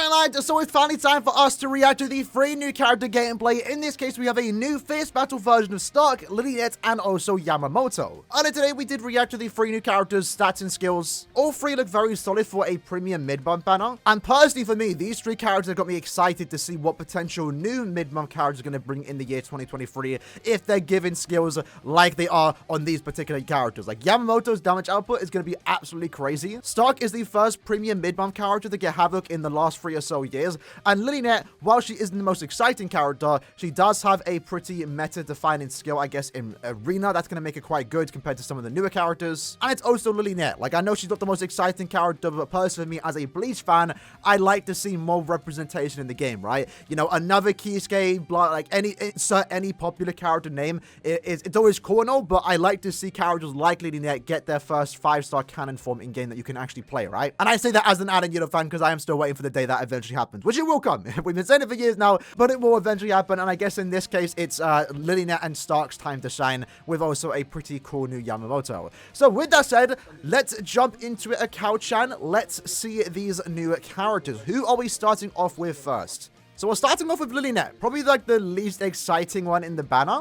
Alright, so it's finally time for us to react to the 3 new character gameplay. In this case, we have a new face battle version of Stark, Lilliet, and also Yamamoto. And today, we did react to the 3 new characters' stats and skills. All 3 look very solid for a premium mid-month banner. And personally for me, these 3 characters have got me excited to see what potential new mid-month characters are going to bring in the year 2023 if they're given skills like they are on these particular characters. Like Yamamoto's damage output is going to be absolutely crazy. Stark is the first premium mid-month character to get Havoc in the last 3 or so years, and Lillinet, while she isn't the most exciting character, she does have a pretty meta-defining skill, I guess, in Arena. That's going to make it quite good compared to some of the newer characters. And it's also Lillinet. Like, I know she's not the most exciting character, but personally for me, as a Bleach fan, I like to see more representation in the game, right? You know, another Kisuke, like insert any popular character name, it's always cool and all, but I like to see characters like Lillinet get their first 5-star canon form in-game that you can actually play, right? And I say that as an Aaroniero fan because I am still waiting for the day that eventually happens, which it will come. We've been saying it for years now, but it will eventually happen. And I guess in this case, it's Lillinet and Stark's time to shine with also a pretty cool new Yamamoto. So with that said, let's jump into it, Cow-chan. Let's see these new characters. Who are we starting off with first? So we're starting off with Lillinet, probably like the least exciting one in the banner.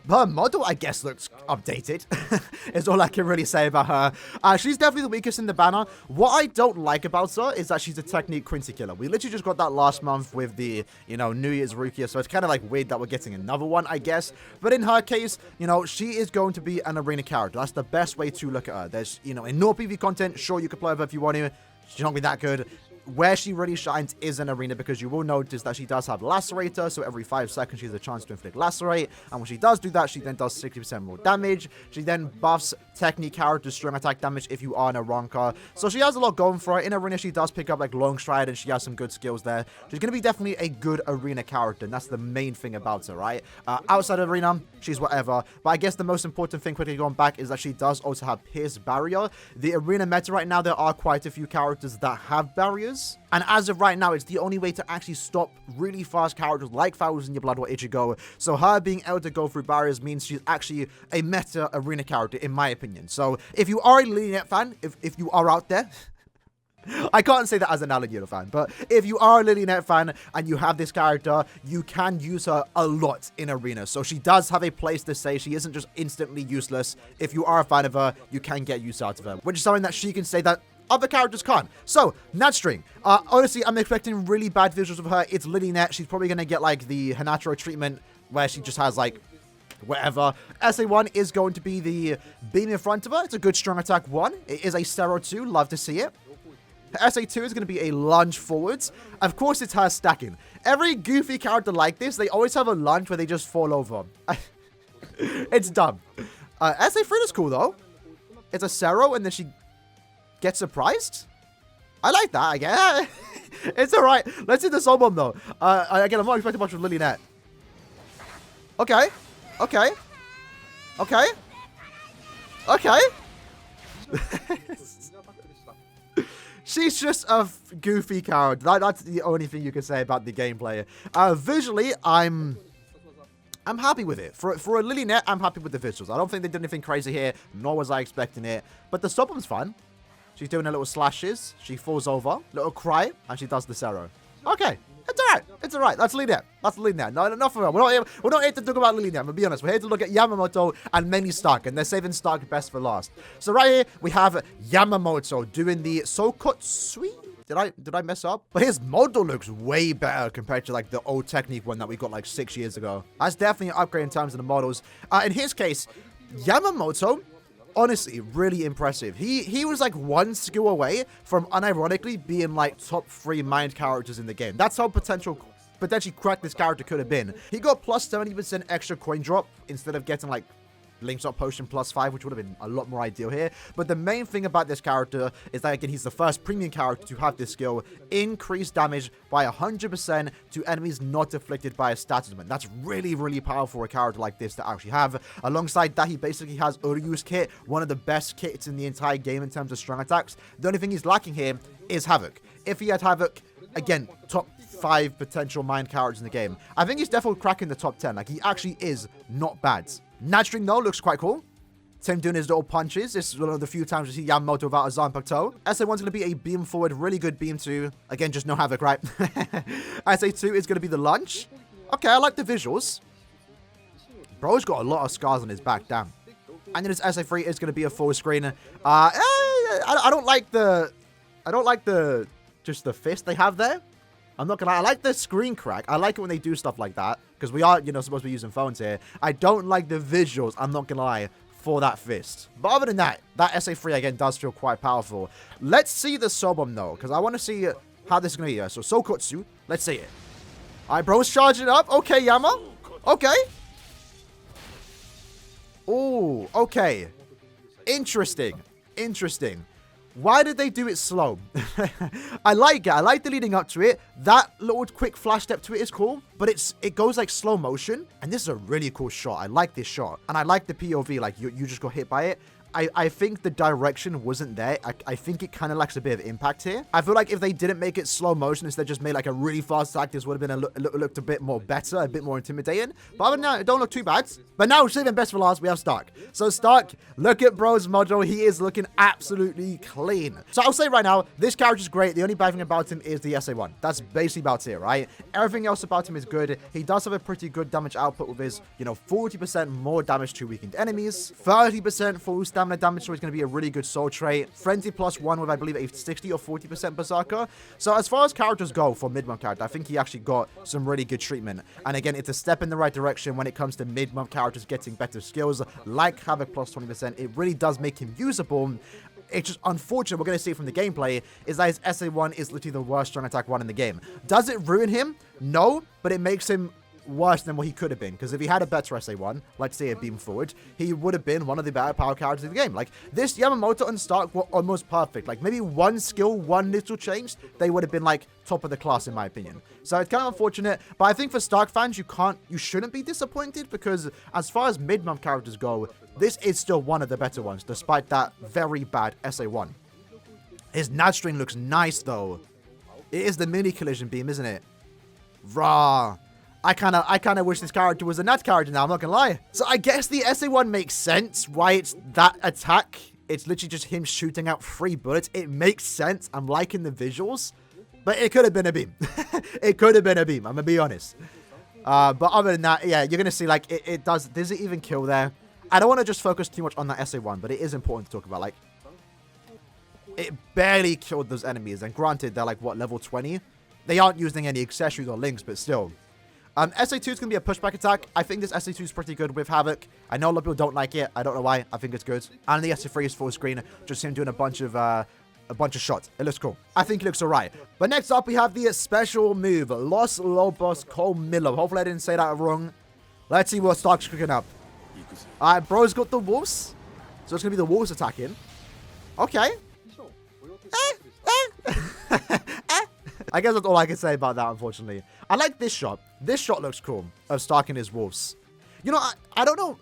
Her model, I guess, looks updated. Is all I can really say about her. She's definitely the weakest in the banner. What I don't like about her is that she's a technique Quincy killer. We literally just got that last month with the, you know, New Year's Rookie, so it's kind of like weird that we're getting another one, I guess. But in her case, you know, she is going to be an arena character. That's the best way to look at her. There's, you know, in no PV content, sure, you can play with her if you want to. She's not be that good. Where she really shines is in Arena, because you will notice that she does have Lacerator, so every 5 seconds she has a chance to inflict Lacerate, and when she does do that, she then does 60% more damage. She then buffs Technique character strong attack damage if you are in a Ronka, so she has a lot going for her. In Arena, she does pick up like Long Stride, and she has some good skills there. She's going to be definitely a good Arena character, and that's the main thing about her, right? Outside of Arena, she's whatever, but I guess the most important thing, quickly going back, is that she does also have Pierce Barrier. The Arena meta right now, there are quite a few characters that have barriers. And as of right now, it's the only way to actually stop really fast characters like Fowls in Your Blood or Ichigo. So her being able to go through barriers means she's actually a meta arena character, in my opinion. So if you are a Lillinet fan, if you are out there, I can't say that as an Aaroniero fan, but if you are a Lillinet fan and you have this character, you can use her a lot in Arena. So she does have a place to stay. She isn't just instantly useless. If you are a fan of her, you can get use out of her, which is something that she can say that other characters can't. So, Natstring. Honestly, I'm expecting really bad visuals of her. It's Lillinet. She's probably going to get, like, the Hinataro treatment, where she just has, like, whatever. SA1 is going to be the beam in front of her. It's a good strong attack 1. It is a Sero 2. Love to see it. SA2 is going to be a lunge forwards. Of course, it's her stacking. Every goofy character like this, they always have a lunge where they just fall over. It's dumb. SA3 is cool, though. It's a Sero, and then she get surprised? I like that, I guess. It's alright. Let's see the Soul Bomb, though. Again, I'm not expecting much from Lillinet. Okay. Okay. Okay. Okay. She's just a goofy character. That's the only thing you can say about the gameplay. Visually, I'm happy with it. For a Lillinet, I'm happy with the visuals. I don't think they did anything crazy here, nor was I expecting it. But the Soul Bomb's fun. She's doing her little slashes. She falls over. Little cry. And she does the Sero. Okay. It's alright. It's alright. That's Lillinet. That's Lillinet. No, enough of her. We're not here to talk about Lillinet. I'm gonna be honest. We're here to look at Yamamoto and many Stark. And they're saving Stark best for last. So right here, we have Yamamoto doing the Sokotsui. Did I mess up? But his model looks way better compared to like the old Technique one that we got like 6 years ago. That's definitely an upgrade in terms of the models. In his case, Yamamoto, honestly, really impressive. He was like 1 skill away from unironically being like top 3 mind characters in the game. That's how potentially cracked this character could have been. He got plus 70% extra coin drop instead of getting like Link's Up Potion plus 5, which would have been a lot more ideal here. But the main thing about this character is that, again, he's the first premium character to have this skill. Increase damage by 100% to enemies not afflicted by a status event. That's really, really powerful for a character like this to actually have. Alongside that, he basically has Uryu's kit, one of the best kits in the entire game in terms of strong attacks. The only thing he's lacking here is Havoc. If he had Havoc, again, top 5 potential mind characters in the game, I think he's definitely cracking the top 10. Like, he actually is not bad. Natstring, though, looks quite cool. Tim doing his little punches. This is one of the few times we see Yamamoto without a Zanpakuto. SA1's going to be a beam forward, really good beam 2. Again, just no havoc, right? SA2 is going to be the lunge. Okay, I like the visuals. Bro's got a lot of scars on his back, damn. And then his SA3 is going to be a full screen. I don't like the just the fist they have there. I'm not gonna lie, I like the screen crack. I like it when they do stuff like that, because we are, supposed to be using phones here. I don't like the visuals, I'm not gonna lie, for that fist. But other than that, that SA3 again does feel quite powerful. Let's see the Sobom though, because I want to see how this is gonna be. So Sokotsu, let's see it. Alright, bro's charging up. Okay, Yama. Okay. Oh, okay. Interesting. Interesting. Why did they do it slow? I like it. I like the leading up to it. That little quick flash step to it is cool, but it goes like slow motion. And this is a really cool shot. I like this shot. And I like the POV, like you just got hit by it. I think the direction wasn't there. I think it kind of lacks a bit of impact here. I feel like if they didn't make it slow motion, instead just made like a really fast attack, this would have been looked a bit more better, a bit more intimidating. But other than that, it don't look too bad. But now, saving best for last, we have Stark. So Stark, look at bro's model. He is looking absolutely clean. So I'll say right now, this character's great. The only bad thing about him is the SA1. That's basically about it, right? Everything else about him is good. He does have a pretty good damage output with his, 40% more damage to weakened enemies, 30% full stamina damage, so he's going to be a really good soul trait. Frenzy +1 with, I believe, a 60 or 40% berserker. So as far as characters go for mid-month character, I think he actually got some really good treatment. And again, it's a step in the right direction when it comes to mid-month characters getting better skills, like Havoc +20%. It really does make him usable. It's just unfortunate, we're going to see from the gameplay, is that his SA1 is literally the worst strong attack one in the game. Does it ruin him? No, but it makes him worse than what he could have been, because if he had a better SA1, like say a beam forward, he would have been one of the better power characters in the game. Like this Yamamoto and Stark were almost perfect. Like maybe one skill, one little change, they would have been like top of the class in my opinion. So it's kind of unfortunate, but I think for Stark fans, you shouldn't be disappointed, because as far as mid-month characters go, this is still one of the better ones, despite that very bad SA1. His Nad string looks nice though. It is the mini collision beam, isn't it? Rah. I kind of wish this character was a Nad character now, I'm not gonna lie. So I guess the SA1 makes sense why it's that attack. It's literally just him shooting out 3 bullets. It makes sense. I'm liking the visuals. But it could have been a beam. It could have been a beam, I'm gonna be honest. But other than that, yeah, you're gonna see like does it even kill there? I don't want to just focus too much on that SA1, but it is important to talk about. Like, it barely killed those enemies. And granted, they're like, what, level 20? They aren't using any accessories or links, but still. SA2 is going to be a pushback attack. I think this SA2 is pretty good with Havoc. I know a lot of people don't like it. I don't know why. I think it's good. And the SA3 is full screen. Just him doing a bunch of shots. It looks cool. I think it looks alright. But next up, we have the special move, Los Lobos Colmillo. Hopefully I didn't say that wrong. Let's see what Stark's cooking up. Alright, bro's got the wolves. So it's going to be the wolves attacking. Okay. I guess that's all I can say about that, unfortunately. I like this shot. This shot looks cool of Stark and his wolves. I don't know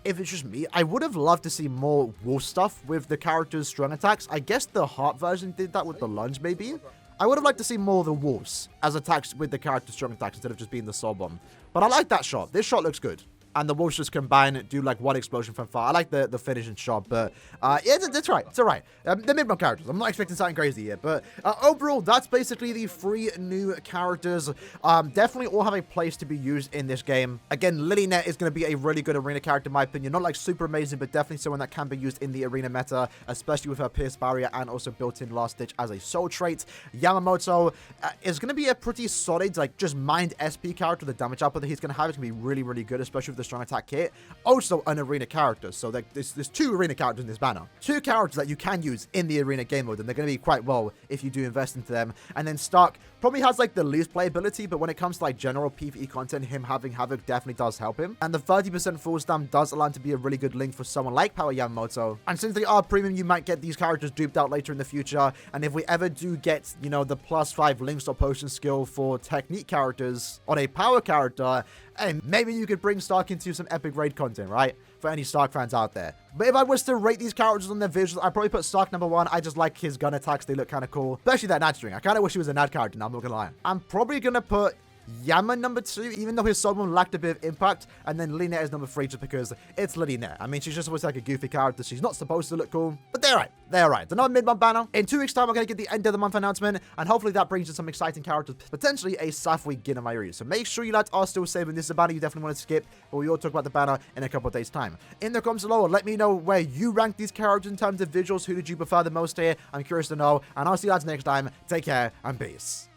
if it's just me. I would have loved to see more wolf stuff with the character's strong attacks. I guess the heart version did that with the lunge, maybe. I would have liked to see more of the wolves as attacks with the character's strong attacks instead of just being the soul bomb. But I like that shot. This shot looks good. And the wolves just combine, do like one explosion from far. I like the finishing shot, but yeah, it's right. It's all right. The mid-month characters. I'm not expecting something crazy here, but overall, that's basically the 3 new characters. Definitely all have a place to be used in this game. Again, LILINETTE is going to be a really good arena character, in my opinion. Not like super amazing, but definitely someone that can be used in the arena meta, especially with her Pierce Barrier and also built-in Last Ditch as a soul trait. Yamamoto is going to be a pretty solid, like, just mind SP character. The damage output that he's going to have is going to be really, really good, especially with the strong attack kit. Also an arena character, so there's 2 arena characters in this banner. 2 characters that you can use in the arena game mode, and they're going to be quite well if you do invest into them. And then Stark probably has like the least playability, but when it comes to like general PvE content, him having Havoc definitely does help him. And the 30% full stam does allow him to be a really good link for someone like Power Yamamoto. And since they are premium, you might get these characters duped out later in the future. And if we ever do get, the +5 links or potion skill for technique characters on a power character, and maybe you could bring Stark into some epic raid content, right? For any Stark fans out there. But if I was to rate these characters on their visuals, I'd probably put Stark number 1. I just like his gun attacks. They look kind of cool. Especially that Nad string. I kind of wish he was a Nad character now, I'm not gonna lie. I'm probably gonna put Yama number 2, even though his Solomon lacked a bit of impact, and then Lillinette is number 3 just because it's Lillinette. I mean, she's just always like a goofy character. She's not supposed to look cool, but they're right. They're right. Another mid-month banner. In 2 weeks' time, we're going to get the end of the month announcement, and hopefully that brings in some exciting characters, potentially a Safui Ginamairi. So make sure you lads are still saving this is a banner you definitely want to skip, but we will talk about the banner in a couple of days' time. In the comments below, let me know where you rank these characters in terms of visuals. Who did you prefer the most here? I'm curious to know, and I'll see you lads next time. Take care, and peace.